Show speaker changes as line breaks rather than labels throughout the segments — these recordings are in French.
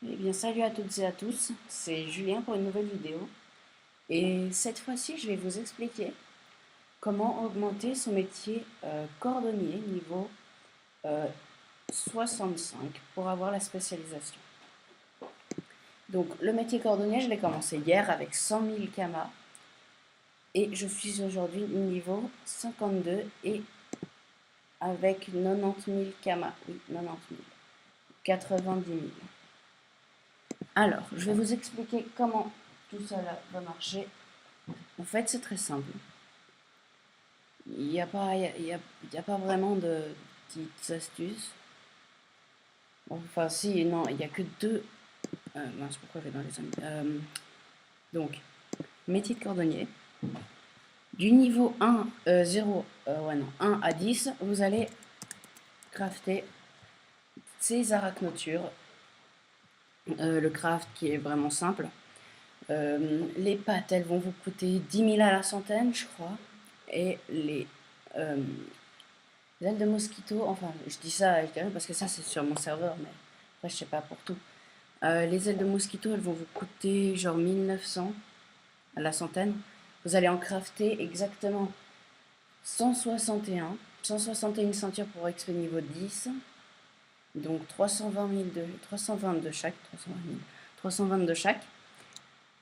Eh bien, salut à toutes et à tous, c'est Julien pour une nouvelle vidéo. Et cette fois-ci, je vais vous expliquer comment augmenter son métier cordonnier niveau euh, 65 pour avoir la spécialisation. Donc, le métier cordonnier, je l'ai commencé hier avec 100 000 kamas et je suis aujourd'hui niveau 52 et avec 90 000 kamas. Oui, 90 000, 90 000. Alors, je vais vous expliquer comment tout cela va marcher. En fait, c'est très simple. Il n'y a pas, il y a pas vraiment de petites astuces. Enfin, si, non, il n'y a que deux. Mince, pourquoi je vais dans les amis donc, métier de cordonnier. Du niveau 1, 0, ouais, non, 1 à 10, vous allez crafter ces arachnotures. Le craft qui est vraiment simple. Les pattes, elles vont vous coûter 10 000 à la centaine, je crois. Et euh, les ailes de mosquito, enfin, je dis ça, je dirais parce que ça, c'est sur mon serveur, mais après, je sais pas pour tout. Les ailes de mosquito, elles vont vous coûter genre 1900 à la centaine. Vous allez en crafter exactement 161. 161 ceintures pour XP niveau 10. Donc 320 de chaque. 320 de chaque.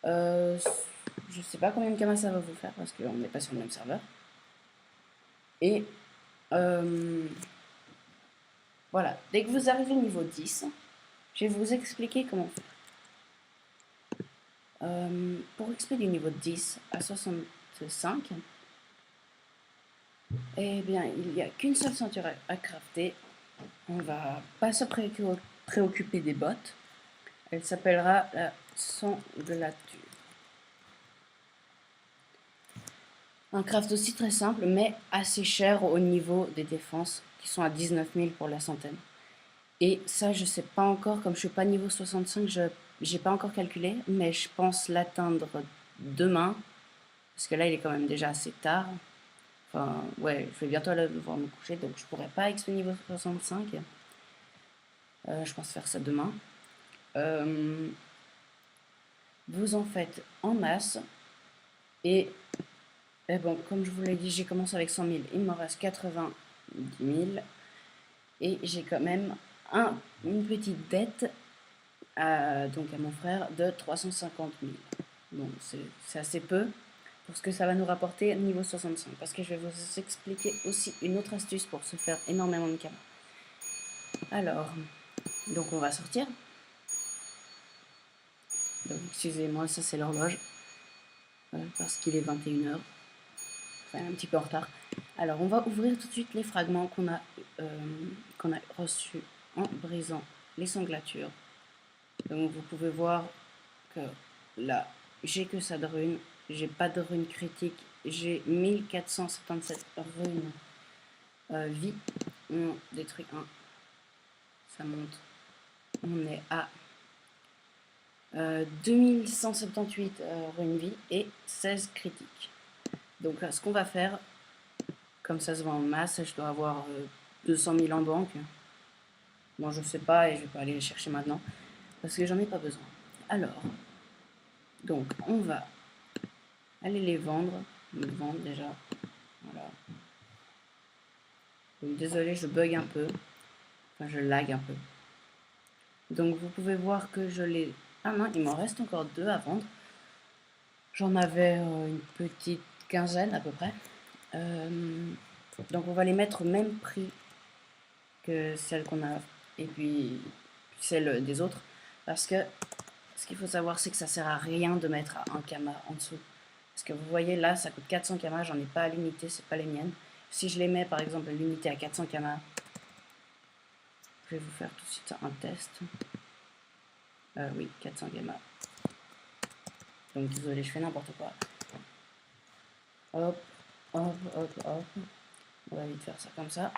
Je sais pas combien de kamas ça va vous faire parce qu'on n'est pas sur le même serveur. Et voilà, dès que vous arrivez au niveau 10, je vais vous expliquer comment faire. Pour XP du niveau 10 à 65, eh bien, il n'y a qu'une seule ceinture à crafter. On va pas se préoccuper des bottes. Elle s'appellera la sanglature. Un craft aussi très simple, mais assez cher au niveau des défenses, qui sont à 19 000 pour la centaine. Et ça, je sais pas encore, comme je suis pas niveau 65, je n'ai pas encore calculé, mais je pense l'atteindre demain, parce que là, il est quand même déjà assez tard. Enfin, ouais, je vais bientôt aller devoir me coucher, donc je pourrais pas XP niveau 65. Je pense faire ça demain. Vous en faites en masse. Et bon, comme je vous l'ai dit, j'ai commencé avec 100 000. Il me reste 90 000. Et j'ai quand même une petite dette donc à mon frère de 350 000. Donc c'est assez peu pour ce que ça va nous rapporter niveau 65. Parce que je vais vous expliquer aussi une autre astuce pour se faire énormément de kamas. Alors, donc on va sortir. Donc excusez-moi, ça c'est l'horloge. Parce qu'il est 21 h. Enfin, un petit peu en retard. Alors on va ouvrir tout de suite les fragments qu'on a reçus en brisant les sanglatures. Donc vous pouvez voir que là, j'ai que ça de runes. J'ai pas de runes critiques. J'ai 1477 runes vie. On détruit un. Ça monte. On est à 2178 runes vie et 16 critiques. Donc là, ce qu'on va faire, comme ça se vend en masse, je dois avoir 200 000 en banque. Bon, je sais pas et je vais pas aller les chercher maintenant parce que j'en ai pas besoin. Alors, donc on va aller les vendre. Les vendre déjà. Voilà. Donc, désolé, je bug un peu. Enfin, je lag un peu. Donc vous pouvez voir que je les... Ah non, il m'en reste encore deux à vendre. J'en avais une petite quinzaine à peu près. Donc on va les mettre au même prix que celle qu'on a et puis celle des autres. Parce que ce qu'il faut savoir, c'est que ça sert à rien de mettre un kama en dessous. Parce que vous voyez là, ça coûte 400 kamas, j'en ai pas à l'unité, c'est pas les miennes. Si je les mets par exemple à l'unité à 400 kamas, je vais vous faire tout de suite un test. Oui, 400 gamma. Donc désolé, je fais n'importe quoi. Hop, hop, hop, hop. On va vite faire ça comme ça.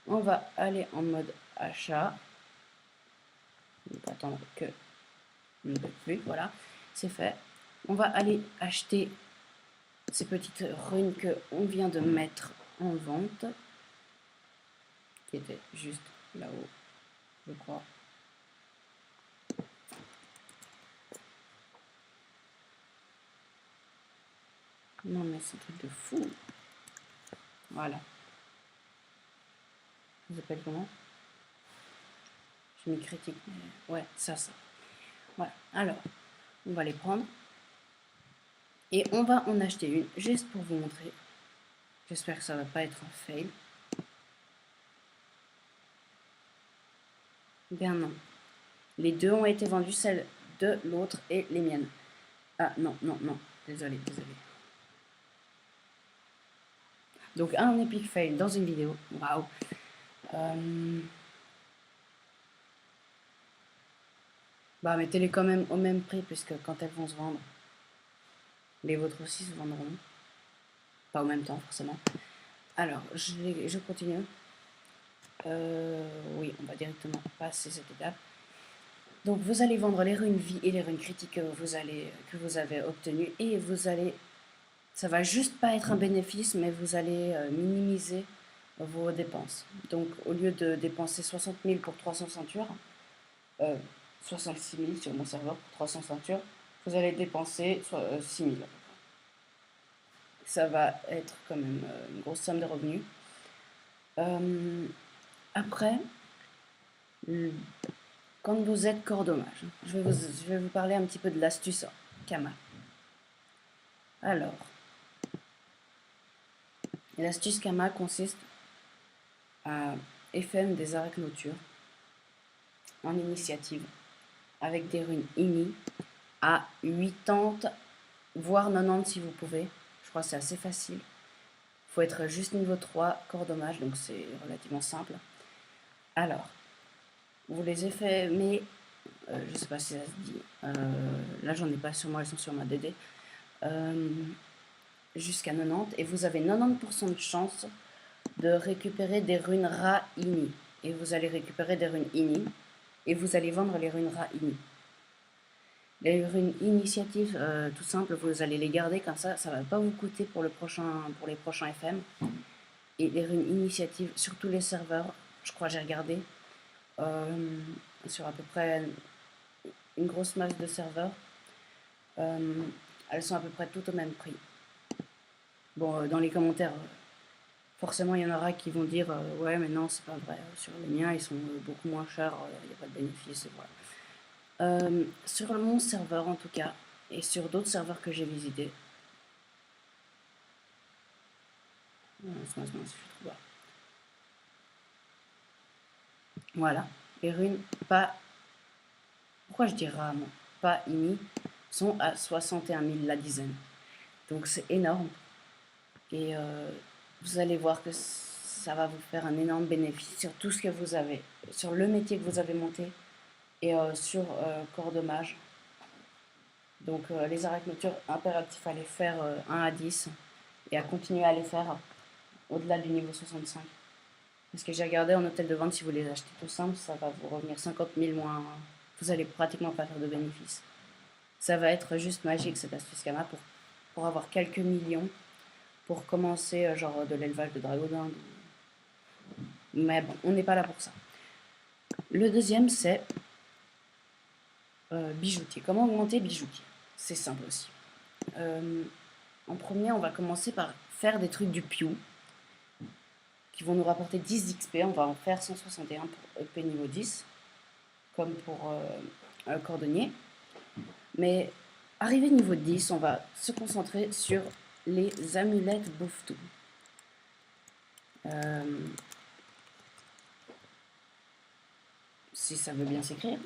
On va aller en mode achat. On va attendre que on ne peut plus. Voilà, c'est fait. On va aller acheter ces petites runes que on vient de mettre en vente, qui étaient juste là-haut, je crois. Non, mais c'est un truc de fou. Voilà. Vous appelez comment? Je m'y critique. Mais ouais, ça. Voilà. Alors, on va les prendre. Et on va en acheter une, juste pour vous montrer. J'espère que ça va pas être un fail. Bien non. Les deux ont été vendus, celle de l'autre et les miennes. Ah non. Désolé. Donc un epic fail dans une vidéo. Waouh. Bah mettez-les quand même au même prix puisque quand elles vont se vendre, les vôtres aussi se vendront. Pas au même temps forcément. Alors je continue. Oui, on va directement passer cette étape. Donc vous allez vendre les runes vie et les runes critiques que vous avez obtenues et ça va juste pas être un bénéfice, mais vous allez minimiser vos dépenses. Donc au lieu de dépenser 60 000 pour 300 ceintures, 66 000 sur mon serveur pour 300 ceintures, vous allez dépenser 6 000. Ça va être quand même une grosse somme de revenus. Après, quand vous êtes corps dommage, je vais vous parler un petit peu de l'astuce Kama. Alors, l'astuce Kama consiste à FM des arachnotures en initiative avec des runes ini à 80, voire 90 si vous pouvez. Je crois que c'est assez facile. Il faut être juste niveau 3, corps dommage, donc c'est relativement simple. Alors, vous les effets, mais je sais pas si ça se dit. Là, j'en ai pas sur moi, elles sont sur ma DD. Jusqu'à 90, et vous avez 90% de chance de récupérer des runes Ra-Ini. Et vous allez récupérer des runes Ini, et vous allez vendre les runes Ra-Ini. Les runes initiatives, tout simple, vous allez les garder comme ça va pas vous coûter pour les prochains FM. Et les runes initiatives sur tous les serveurs, je crois que j'ai regardé, sur à peu près une grosse masse de serveurs, elles sont à peu près toutes au même prix. Bon, dans les commentaires, forcément il y en aura qui vont dire ouais mais non c'est pas vrai, sur les miens ils sont beaucoup moins chers, il n'y a pas de bénéfice, voilà. Sur mon serveur en tout cas, et sur d'autres serveurs que j'ai visités, voilà, les runes pas, pourquoi je dis rare, non, pas ini, sont à 61 000 la dizaine. Donc c'est énorme. Et vous allez voir que ça va vous faire un énorme bénéfice sur tout ce que vous avez, sur le métier que vous avez monté et sur corps dommage. Donc les arachnotures, impératif à les faire 1 à 10 et à continuer à les faire au-delà du niveau 65. Parce que j'ai regardé en hôtel de vente, si vous les achetez tout simple, ça va vous revenir 50 000 moins. Vous allez pratiquement pas faire de bénéfice. Ça va être juste magique cette astuce Kama pour avoir quelques millions, pour commencer genre de l'élevage de dragodin. Mais bon, on n'est pas là pour ça. Le deuxième, c'est bijoutier. Comment augmenter bijoutier? C'est simple aussi. En premier, on va commencer par faire des trucs du Piu qui vont nous rapporter 10 d'XP. On va en faire 161 pour EP niveau 10, comme pour cordonnier. Mais arrivé niveau 10, on va se concentrer sur les amulettes bouffe-tout. Si ça veut bien s'écrire.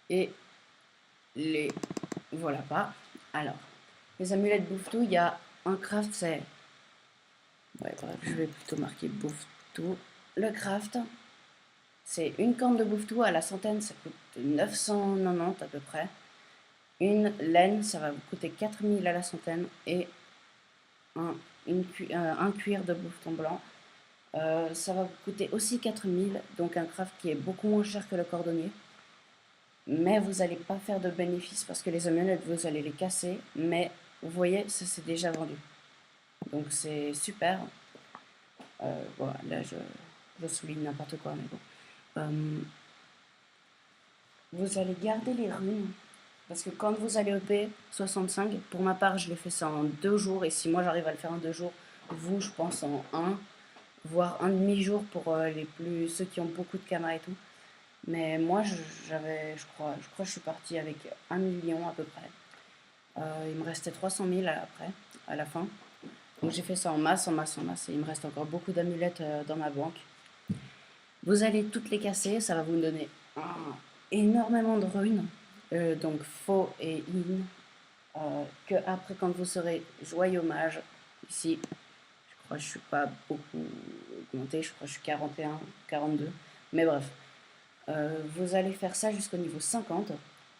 Et les voilà pas. Alors, les amulettes bouffe-tout, il y a un craft, c'est... Ouais, bref, je vais plutôt marquer bouffe-tout. Le craft, c'est une corne de bouffe-tout à la centaine, ça coûte 990 à peu près. Une laine, ça va vous coûter 4000 à la centaine. Et un cuir de bouffe-ton blanc, ça va vous coûter aussi 4000. Donc un craft qui est beaucoup moins cher que le cordonnier. Mais vous n'allez pas faire de bénéfice parce que les amulettes, vous allez les casser. Mais vous voyez, ça c'est déjà vendu. Donc c'est super. Voilà, là je souligne n'importe quoi, mais bon. Vous allez garder les runes Parce que quand vous allez EP 65, pour ma part, je l'ai fait ça en 2 jours. Et si moi j'arrive à le faire en 2 jours, vous, je pense en un, voire un demi-jour pour ceux qui ont beaucoup de caméras et tout. Mais moi, j'avais, je crois que je suis partie avec 1 million à peu près. Il me restait 300 000 après, à la fin. Donc j'ai fait ça en masse, en masse, en masse. Et il me reste encore beaucoup d'amulettes dans ma banque. Vous allez toutes les casser, ça va vous donner énormément de runes. Donc faux et in. Que après, quand vous serez joyeux mage, ici, je crois que je suis pas beaucoup augmenté, je crois que je suis 41, 42. Mais bref, vous allez faire ça jusqu'au niveau 50.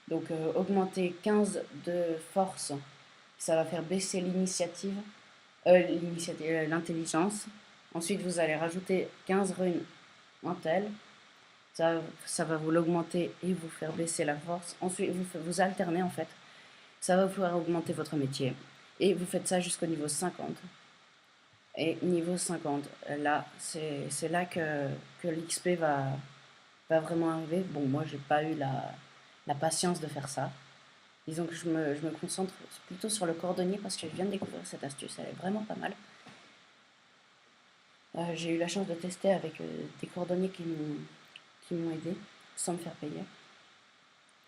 Donc augmenter 15 de force, ça va faire baisser l'intelligence. Ensuite, vous allez rajouter 15 runes en tel. Ça va vous l'augmenter et vous faire baisser la force. Ensuite, vous alternez en fait. Ça va vous faire augmenter votre métier. Et vous faites ça jusqu'au niveau 50. Et niveau 50, là, c'est là que l'XP va vraiment arriver. Bon, moi, j'ai pas eu la patience de faire ça. Disons que je me concentre plutôt sur le cordonnier parce que je viens de découvrir cette astuce. Elle est vraiment pas mal. J'ai eu la chance de tester avec des cordonniers qui m'ont aidé sans me faire payer.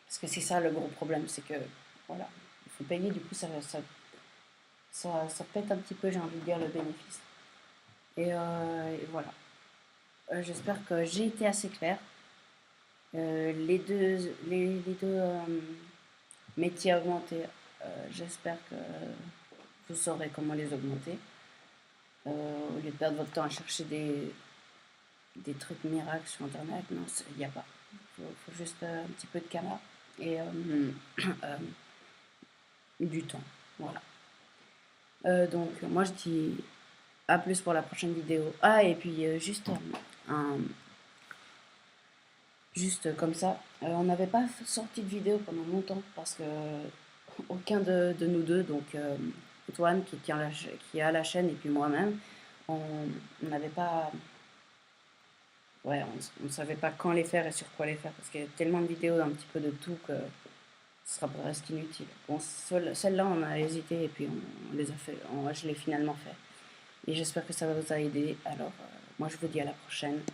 Parce que c'est ça le gros problème, c'est que voilà, il faut payer, du coup ça pète un petit peu, j'ai envie de dire, le bénéfice. Et voilà. J'espère que j'ai été assez clair. Les deux métiers augmentés, j'espère que vous saurez comment les augmenter. Au lieu de perdre votre temps à chercher des trucs miracles sur internet, non, il n'y a pas. Faut juste un petit peu de caméra et du temps. Voilà. Donc moi je dis à plus pour la prochaine vidéo. Ah, et puis juste comme ça, on n'avait pas sorti de vidéo pendant longtemps parce que aucun de nous deux, donc Antoine qui a la chaîne et puis moi-même, on n'avait pas, ouais, on ne savait pas quand les faire et sur quoi les faire parce qu'il y a tellement de vidéos un petit peu de tout que ce sera presque inutile. Bon, celle-là on a hésité et puis on les a fait, je l'ai finalement fait. Et j'espère que ça va vous aider. Alors, moi je vous dis à la prochaine.